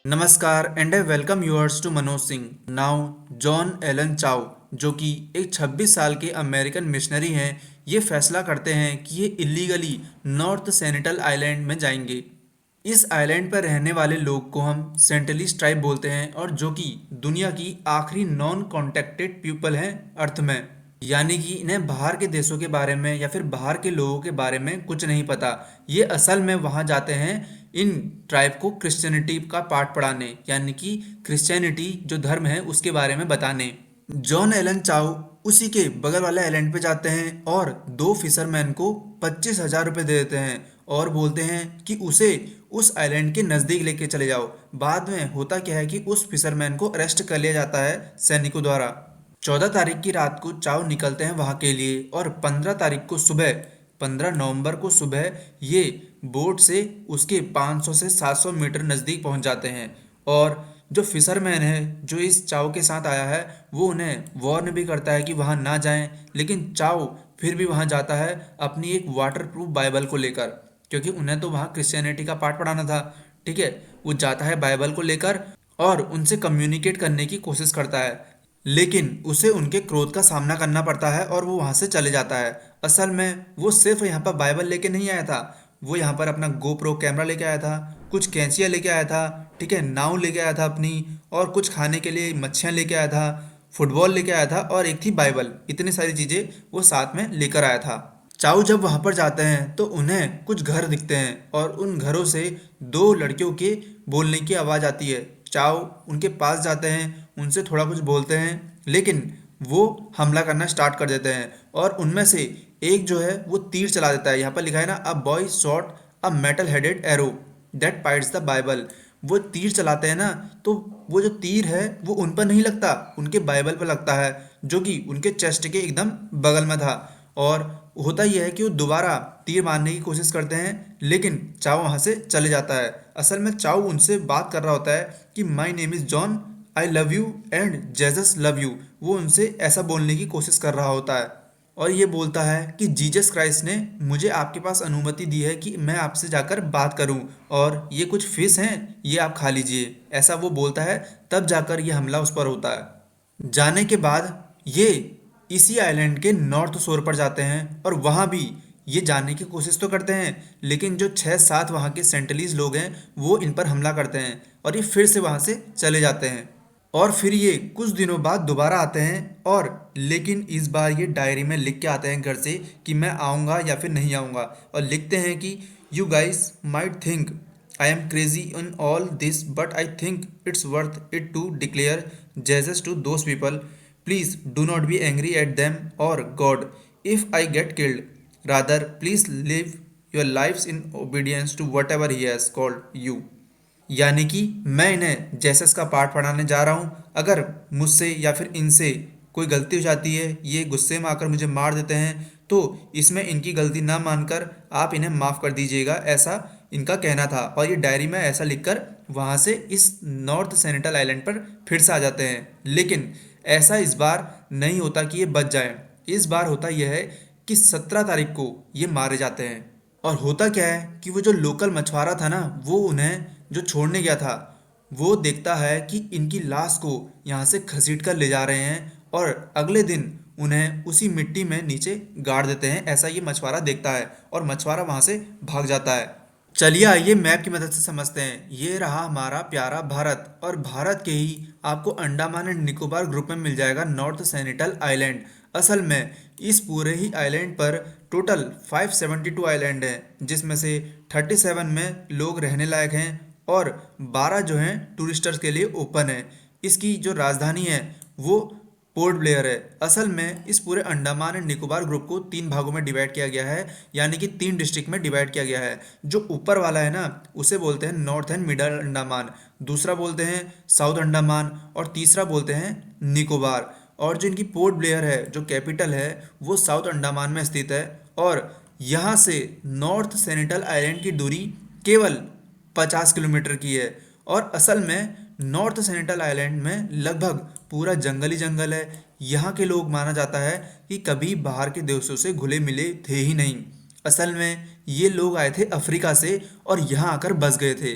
नमस्कार and I welcome yours to Manoj Singh. Now John Allen Chau जो कि एक 26 साल के अमेरिकन मिशनरी हैं, ये फैसला करते हैं कि ये इलीगली नॉर्थ सेनेटल आइलैंड में जाएंगे। इस आइलैंड पर रहने वाले लोग को हम सेंटलिस ट्राइब बोलते हैं और जो कि दुनिया की आखिरी नॉन कॉन्टेक्टेड पीपल हैं अर्थ में। यानी कि इन्हें बाहर के देशों के बारे में या फिर बाहर के लोगों के बारे में कुछ नहीं पता। ये असल में वहाँ जाते हैं इन ट्राइब को क्रिश्चियनिटी का पाठ पढ़ाने, यानी कि क्रिश्चियनिटी जो धर्म है उसके बारे में बताने। जॉन एलन चाउ उसी के बगल वाले आइलैंड पे जाते हैं और दो फिशरमैन को 25,000 रुपये दे देते हैं और बोलते हैं कि उसे उस आइलैंड के नज़दीक लेके चले जाओ। बाद में होता क्या है कि उस फिशरमैन को अरेस्ट कर लिया जाता है सैनिकों द्वारा। 14 तारीख की रात को चाव निकलते हैं वहाँ के लिए और 15 तारीख को सुबह 15 नवंबर को सुबह ये बोट से उसके 500 से 700 मीटर नज़दीक पहुँच जाते हैं। और जो फिशरमैन है जो इस चाव के साथ आया है वो उन्हें वार्न भी करता है कि वहाँ ना जाएं, लेकिन चाव फिर भी वहाँ जाता है अपनी एक वाटरप्रूफ बाइबल को लेकर, क्योंकि उन्हें तो वहाँ क्रिश्चियनिटी का पाठ पढ़ाना था। ठीक है, वो जाता है बाइबल को लेकर और उनसे कम्युनिकेट करने की कोशिश करता है, लेकिन उसे उनके क्रोध का सामना करना पड़ता है और वो वहाँ से चले जाता है। असल में वो सिर्फ यहाँ पर बाइबल लेके नहीं आया था, वो यहाँ पर अपना गोप्रो कैमरा लेके आया था, कुछ कैंचियाँ लेके आया था, ठीक है, नाव लेके आया था अपनी, और कुछ खाने के लिए मच्छियाँ लेके आया था, फुटबॉल लेके आया था और एक थी बाइबल। इतनी सारी चीज़ें वो साथ में लेकर आया था। चाऊ जब वहाँ पर जाते हैं तो उन्हें कुछ घर दिखते हैं और उन घरों से दो लड़कियों के बोलने की आवाज़ आती है। चाऊ उनके पास जाते हैं, उनसे थोड़ा कुछ बोलते हैं, लेकिन वो हमला करना स्टार्ट कर देते हैं और उनमें से एक जो है वो तीर चला देता है। यहाँ पर लिखा है ना, a boy shot a metal headed arrow that पाइट्स द बाइबल। वो तीर चलाते हैं ना, तो वो जो तीर है वो उन पर नहीं लगता, उनके बाइबल पर लगता है जो कि उनके चेस्ट के एकदम बगल में था। और होता यह है कि वो दोबारा तीर मारने की कोशिश करते हैं, लेकिन चाव वहाँ से चले जाता है। असल में चाव उनसे बात कर रहा होता है कि my name is John, I love you and Jesus love you. वो उनसे ऐसा बोलने की कोशिश कर रहा होता है और ये बोलता है कि जीसस क्राइस्ट ने मुझे आपके पास अनुमति दी है कि मैं आपसे जाकर बात करूं और ये कुछ फिश हैं, ये आप खा लीजिए। ऐसा वो बोलता है, तब जाकर ये हमला उस पर होता है। जाने के बाद ये इसी आइलैंड के नॉर्थ शोर पर जाते हैं और वहाँ भी ये जाने की कोशिश तो करते हैं, लेकिन जो 6-7 वहाँ के सेंटलीज लोग हैं वो इन पर हमला करते हैं और ये फिर से वहाँ से चले जाते हैं। और फिर ये कुछ दिनों बाद दोबारा आते हैं और लेकिन इस बार ये डायरी में लिख के आते हैं घर से कि मैं आऊँगा या फिर नहीं आऊँगा, और लिखते हैं कि you guys might think I am crazy in all this but I think it's worth it to declare Jesus to those people. Please do not be angry at them और God if I get killed, rather please live your lives in obedience to whatever he has called you. यानी कि मैं इन्हें Jesus का पाठ पढ़ाने जा रहा हूँ, अगर मुझसे या फिर इनसे कोई गलती हो जाती है, ये गुस्से में आकर मुझे मार देते हैं, तो इसमें इनकी गलती ना मानकर आप इन्हें माफ़ कर दीजिएगा, ऐसा इनका कहना था। और ये डायरी में ऐसा लिखकर वहाँ से इस नॉर्थ सेनेटल आइलैंड पर फिर से आ जाते हैं। लेकिन ऐसा इस बार नहीं होता कि ये बच जाएं। इस बार होता यह है कि 17 तारीख को ये मारे जाते हैं। और होता क्या है कि वो जो लोकल मछुआरा था ना, वो उन्हें जो छोड़ने गया था, वो देखता है कि इनकी लाश को यहाँ से घसीट कर ले जा रहे हैं और अगले दिन उन्हें उसी मिट्टी में नीचे गाड़ देते हैं। ऐसा ये मछुआरा देखता है और मछुआरा वहाँ से भाग जाता है। चलिए आइए मैप की मदद से समझते हैं। ये रहा हमारा प्यारा भारत और भारत के ही आपको अंडमान एंड निकोबार ग्रुप में मिल जाएगा नॉर्थ सेनेटल आइलैंड। असल में इस पूरे ही आइलैंड पर टोटल 572 आइलैंड हैं, जिसमें से 37 में लोग रहने लायक हैं और 12 जो हैं टूरिस्टर्स के लिए ओपन है। इसकी जो राजधानी है वो पोर्ट ब्लेयर है। असल में इस पूरे अंडमान एंड निकोबार ग्रुप को 3 भागों में डिवाइड किया गया है, यानी कि 3 डिस्ट्रिक्ट में डिवाइड किया गया है। जो ऊपर वाला है ना, उसे बोलते हैं नॉर्थ एंड मिडल अंडमान, दूसरा बोलते हैं साउथ अंडमान और तीसरा बोलते हैं निकोबार। और जो इनकी पोर्ट ब्लेयर है, जो कैपिटल है, वो साउथ अंडमान में स्थित है और यहाँ से नॉर्थ सेनेटल आइलैंड की दूरी केवल 50 किलोमीटर की है। और असल में नॉर्थ सेनेटल आइलैंड में लगभग पूरा जंगल ही जंगल है। यहाँ के लोग माना जाता है कि कभी बाहर के देशों से घुले मिले थे ही नहीं। असल में ये लोग आए थे अफ्रीका से और यहाँ आकर बस गए थे।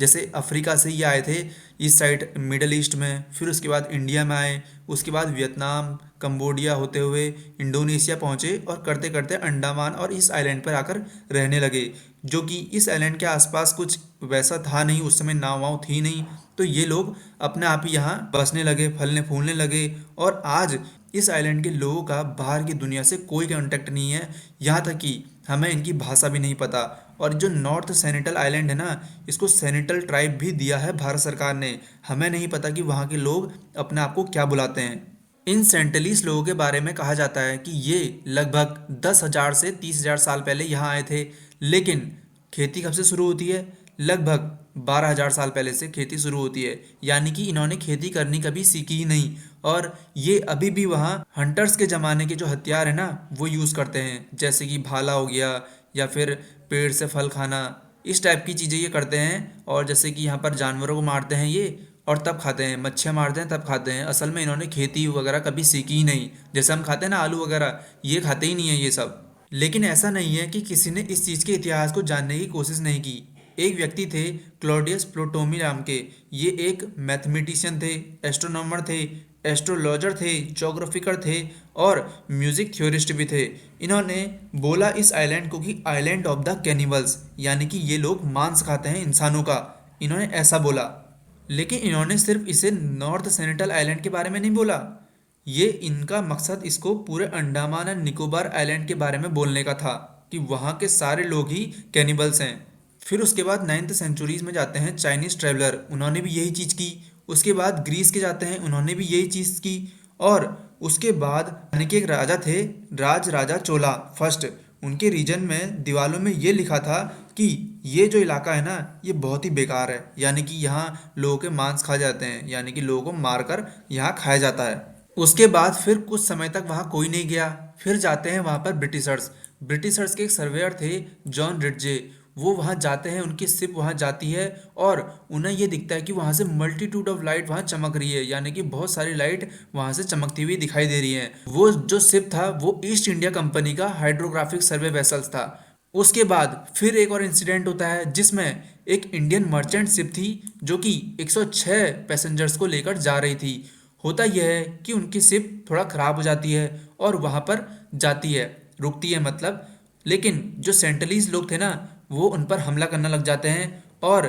जैसे अफ्रीका से ये आए थे इस साइड मिडल ईस्ट में, फिर उसके बाद इंडिया में आए, उसके बाद वियतनाम कंबोडिया होते हुए इंडोनेशिया पहुँचे और करते करते अंडमान और इस आइलैंड पर आकर रहने लगे। जो कि इस आइलैंड के आसपास कुछ वैसा था नहीं, उस समय नाव वाव थी नहीं, तो ये लोग अपने आप ही यहाँ बसने लगे, फलने फूलने लगे। और आज इस आइलैंड के लोगों का बाहर की दुनिया से कोई कांटेक्ट नहीं है, यहाँ तक कि हमें इनकी भाषा भी नहीं पता। और जो नॉर्थ सेनेटल आइलैंड है ना, इसको सेनेटल ट्राइब भी दिया है भारत सरकार ने। हमें नहीं पता कि वहाँ के लोग अपने आप को क्या बुलाते हैं। इन सेंटलीस लोगों के बारे में कहा जाता है कि ये लगभग 10,000 से 30,000 साल पहले यहाँ आए थे। लेकिन खेती कब से शुरू होती है? लगभग 12,000 साल पहले से खेती शुरू होती है, यानी कि इन्होंने खेती करनी कभी सीखी ही नहीं। और ये अभी भी वहाँ हंटर्स के ज़माने के जो हथियार है ना वो यूज़ करते हैं, जैसे कि भाला हो गया या फिर पेड़ से फल खाना, इस टाइप की चीज़ें ये करते हैं। और जैसे कि यहाँ पर जानवरों को मारते हैं ये और तब खाते हैं, मच्छियाँ मारते हैं तब खाते हैं। असल में इन्होंने खेती वगैरह कभी सीखी ही नहीं, जैसे हम खाते हैं ना आलू वगैरह, ये खाते ही नहीं है ये सब। लेकिन ऐसा नहीं है कि किसी ने इस चीज़ के इतिहास को जानने की कोशिश नहीं की। एक व्यक्ति थे क्लॉडियस प्लूटोमी नाम के, ये एक मैथमेटिशियन थे, एस्ट्रोनॉमर थे, एस्ट्रोलॉजर थे, ज्योग्राफिकर थे और म्यूजिक थ्योरिस्ट भी थे। इन्होंने बोला इस आइलैंड को कि आइलैंड ऑफ द कैनिबल्स, यानी कि ये लोग मांस खाते हैं इंसानों का, इन्होंने ऐसा बोला। लेकिन इन्होंने सिर्फ इसे नॉर्थ सेनेटल आइलैंड के बारे में नहीं बोला, ये इनका मकसद इसको पूरे अंडमान एंड निकोबार आइलैंड के बारे में बोलने का था कि वहाँ के सारे लोग ही कैनिबल्स हैं। फिर उसके बाद 9th सेंचुरीज में जाते हैं चाइनीज ट्रेवलर, उन्होंने भी यही चीज़ की। उसके बाद ग्रीस के जाते हैं, उन्होंने भी यही चीज़ की। और उसके बाद यानी कि एक राजा थे, राजा चोला फर्स्ट, उनके रीजन में दीवालों में ये लिखा था कि ये जो इलाका है ना ये बहुत ही बेकार है, यानी कि यहाँ लोगों के मांस खाए जाते हैं, यानी कि लोगों को मारकर यहाँ खाया जाता है। उसके बाद फिर कुछ समय तक वहाँ कोई नहीं गया। फिर जाते हैं वहाँ पर ब्रिटिशर्स के एक सर्वेयर थे जॉन रिडजे, वो वहाँ जाते हैं, उनकी शिप वहाँ जाती है और उन्हें ये दिखता है कि वहाँ से मल्टीट्यूड ऑफ लाइट वहाँ चमक रही है, यानी कि बहुत सारी लाइट वहाँ से चमकती हुई दिखाई दे रही है। वो जो शिप था वो ईस्ट इंडिया कंपनी का हाइड्रोग्राफिक सर्वे वेसल्स था। उसके बाद फिर एक और इंसिडेंट होता है जिसमें एक इंडियन मर्चेंट शिप थी जो कि 106 पैसेंजर्स को लेकर जा रही थी। होता यह है कि उनकी शिप थोड़ा ख़राब हो जाती है और वहाँ पर जाती है, रुकती है मतलब। लेकिन जो सेंटलीज लोग थे ना वो उन पर हमला करना लग जाते हैं। और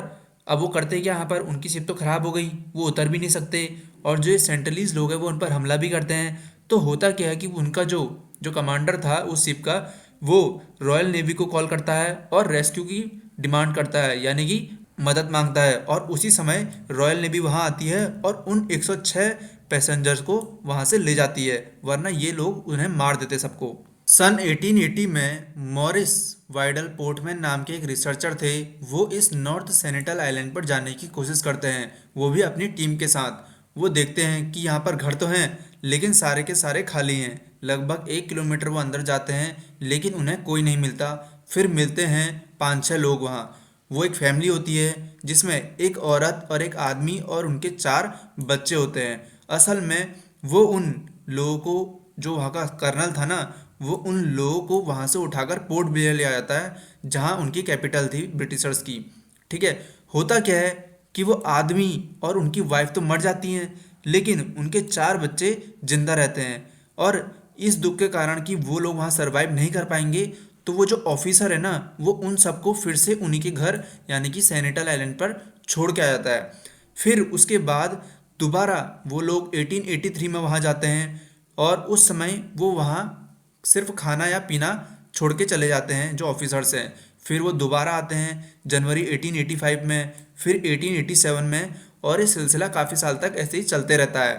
अब वो करते क्या, यहाँ पर उनकी शिप तो ख़राब हो गई, वो उतर भी नहीं सकते, और जो ये सेंटलीज लोग हैं वो उन पर हमला भी करते हैं। तो होता क्या है कि उनका जो जो कमांडर था उस शिप का, वो रॉयल नेवी को कॉल करता है और रेस्क्यू की डिमांड करता है, यानी कि मदद मांगता है। और उसी समय रॉयल नेवी वहाँ आती है और उन 106 पैसेंजर्स को वहाँ से ले जाती है, वरना ये लोग उन्हें मार देते सबको। सन 1880 में मॉरिस वाइडल पोर्टमैन नाम के एक रिसर्चर थे, वो इस नॉर्थ सेनेटल आइलैंड पर जाने की कोशिश करते हैं, वो भी अपनी टीम के साथ। वो देखते हैं कि यहाँ पर घर तो हैं लेकिन सारे के सारे खाली हैं। लगभग 1 किलोमीटर वो अंदर जाते हैं लेकिन उन्हें कोई नहीं मिलता। फिर मिलते हैं 5-6 लोग वहाँ। वो एक फैमिली होती है जिसमें एक औरत और एक आदमी और उनके 4 बच्चे होते हैं। असल में वो उन लोगों को, जो वहाँ का कर्नल था ना, वो उन लोगों को वहाँ से उठाकर पोर्ट ब्लेयर ले आ जाता है जहाँ उनकी कैपिटल थी ब्रिटिशर्स की। ठीक है, होता क्या है कि वो आदमी और उनकी वाइफ तो मर जाती हैं लेकिन उनके 4 बच्चे जिंदा रहते हैं। और इस दुख के कारण कि वो लोग वहाँ सरवाइव नहीं कर पाएंगे, तो वो जो ऑफिसर है ना वो उन सबको फिर से उन्हीं के घर यानी कि सेनेटल आइलैंड पर छोड़ के आ जाता है। फिर उसके बाद दोबारा वो लोग 1883 में वहाँ जाते हैं और उस समय वो वहाँ सिर्फ खाना या पीना छोड़ के चले जाते हैं जो ऑफिसर्स हैं। फिर वो दोबारा आते हैं जनवरी 1885 में, फिर 1887 में, और ये सिलसिला काफ़ी साल तक ऐसे ही चलते रहता है।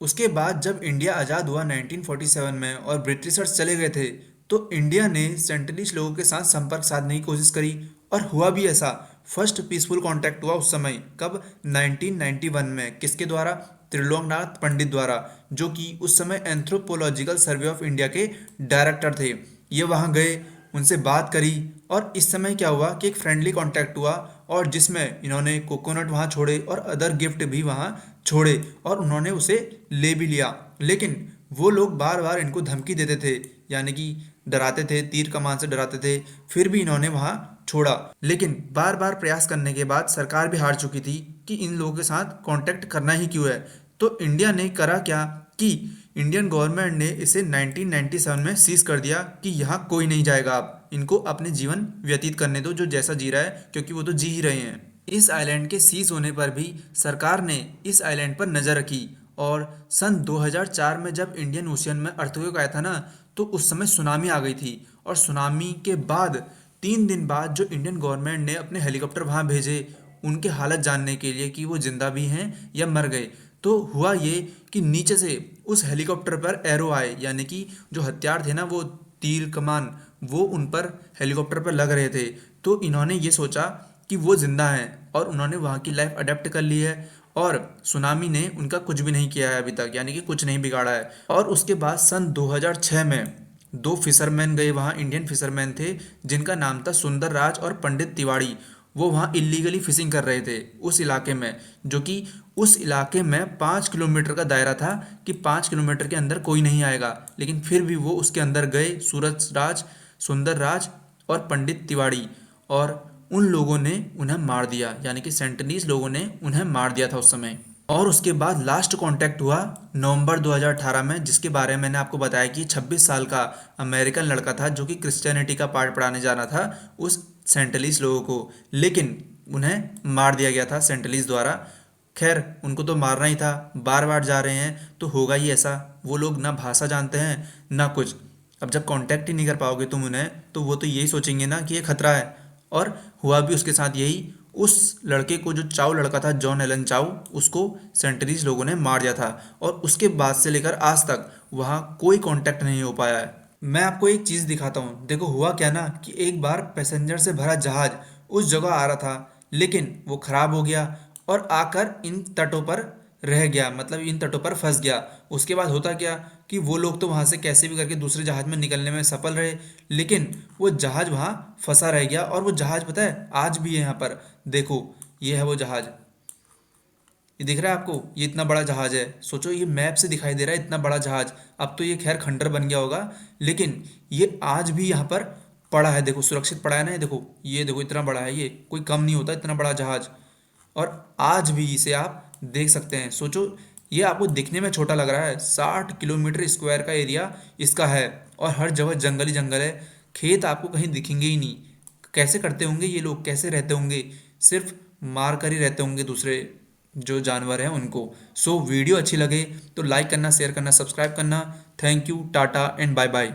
उसके बाद जब इंडिया आज़ाद हुआ 1947 में और ब्रिटिशर्स चले गए थे, तो इंडिया ने सेंटलिश लोगों के साथ संपर्क साधने की कोशिश करी और हुआ भी ऐसा। फर्स्ट पीसफुल कांटेक्ट हुआ उस समय, कब? 1991 में। किसके द्वारा? त्रिलोकनाथ पंडित द्वारा, जो कि उस समय एंथ्रोपोलॉजिकल सर्वे ऑफ इंडिया के डायरेक्टर थे। ये वहाँ गए, उनसे बात करी और इस समय क्या हुआ कि एक फ्रेंडली कांटेक्ट हुआ और जिसमें इन्होंने कोकोनट वहाँ छोड़े और अदर गिफ्ट भी वहाँ छोड़े और उन्होंने उसे ले भी लिया। लेकिन वो लोग बार बार इनको धमकी देते थे, यानी कि डराते थे, तीर कमान से डराते थे। फिर भी इन्होंने वहाँ छोड़ा। लेकिन बार बार प्रयास करने के बाद सरकार भी हार चुकी थी कि इन लोगों के साथ कांटेक्ट करना ही क्यों है। तो इंडिया ने करा क्या कि इंडियन गवर्नमेंट ने इसे 1997 में सीज कर दिया कि यहाँ कोई नहीं जाएगा, आप इनको अपने जीवन व्यतीत करने दो जो जैसा जी रहा है, क्योंकि वो तो जी ही रहे हैं। इस आइलैंड के सीज होने पर भी सरकार ने इस आइलैंड पर नज़र रखी और सन 2004 में जब इंडियन ओशियन में अर्थक्वेक आया था ना, तो उस समय सुनामी आ गई थी। और सुनामी के बाद 3 दिन बाद जो इंडियन गवर्नमेंट ने अपने हेलीकॉप्टर वहाँ भेजे उनके हालत जानने के लिए कि वो जिंदा भी हैं या मर गए। तो हुआ ये कि नीचे से उस हेलीकॉप्टर पर एरो आए, यानी कि जो हथियार थे ना, वो तीर कमान, वो उन पर हेलीकॉप्टर पर लग रहे थे। तो इन्होंने ये सोचा कि वो जिंदा हैं और उन्होंने वहाँ की लाइफ अडेप्ट कर ली है और सुनामी ने उनका कुछ भी नहीं किया है अभी तक, यानी कि कुछ नहीं बिगाड़ा है। और उसके बाद सन 2006 में 2 फिशरमैन गए वहाँ, इंडियन फिशरमैन थे जिनका नाम था सुंदर राज और पंडित तिवाड़ी। वो वहाँ इलीगली फिशिंग कर रहे थे उस इलाके में, जो कि उस इलाके में 5 किलोमीटर का दायरा था कि 5 किलोमीटर के अंदर कोई नहीं आएगा। लेकिन फिर भी वो उसके अंदर गए, सूरज राज, सुंदर राज और पंडित तिवाड़ी, और उन लोगों ने उन्हें मार दिया, यानी कि सेंटनीज लोगों ने उन्हें मार दिया था उस समय। और उसके बाद लास्ट कांटेक्ट हुआ नवंबर 2018 में, जिसके बारे में मैंने आपको बताया कि 26 साल का अमेरिकन लड़का था जो कि क्रिश्चियनिटी का पाठ पढ़ाने जाना था उस सेंटलीस लोगों को, लेकिन उन्हें मार दिया गया था सेंटलीस द्वारा। खैर, उनको तो मारना ही था, बार बार जा रहे हैं तो होगा ही ऐसा। वो लोग ना भाषा जानते हैं ना कुछ। अब जब कांटेक्ट ही नहीं कर पाओगे तुम उन्हें, तो वो तो यही सोचेंगे ना कि ये खतरा है। और हुआ भी उसके साथ यही। उस लड़के को, जो चाउ लड़का था, जॉन एलन चाउ, उसको सेंटरीज लोगों ने मार दिया था और उसके बाद से लेकर आज तक वहाँ कोई कांटेक्ट नहीं हो पाया है। मैं आपको एक चीज़ दिखाता हूँ। देखो हुआ क्या ना कि एक बार पैसेंजर से भरा जहाज़ उस जगह आ रहा था, लेकिन वो ख़राब हो गया और आकर इन तटों पर रह गया, मतलब इन तटों पर फंस गया। उसके बाद होता क्या कि वो लोग तो वहाँ से कैसे भी करके दूसरे जहाज़ में निकलने में सफल रहे, लेकिन वो जहाज़ वहाँ फंसा रह गया। और वो जहाज़ पता है आज भी है यहाँ पर। देखो, ये है वो जहाज़, ये दिख रहा है आपको, ये इतना बड़ा जहाज़ है। सोचो, ये मैप से दिखाई दे रहा है इतना बड़ा जहाज़। अब तो ये खैर खंडर बन गया होगा, लेकिन ये आज भी यहाँ पर पड़ा है। देखो सुरक्षित पड़ा है ना, ये देखो, ये देखो इतना बड़ा है, ये कोई कम नहीं होता इतना बड़ा जहाज़। और आज भी इसे आप देख सकते हैं। सोचो, ये आपको दिखने में छोटा लग रहा है, 60 किलोमीटर स्क्वायर का एरिया इसका है और हर जगह जंगल ही जंगल है। खेत आपको कहीं दिखेंगे ही नहीं। कैसे करते होंगे ये लोग, कैसे रहते होंगे? सिर्फ मार कर ही रहते होंगे दूसरे जो जानवर हैं उनको। सो वीडियो अच्छी लगे तो लाइक करना, शेयर करना, सब्सक्राइब करना। Thank you, tata and bye bye.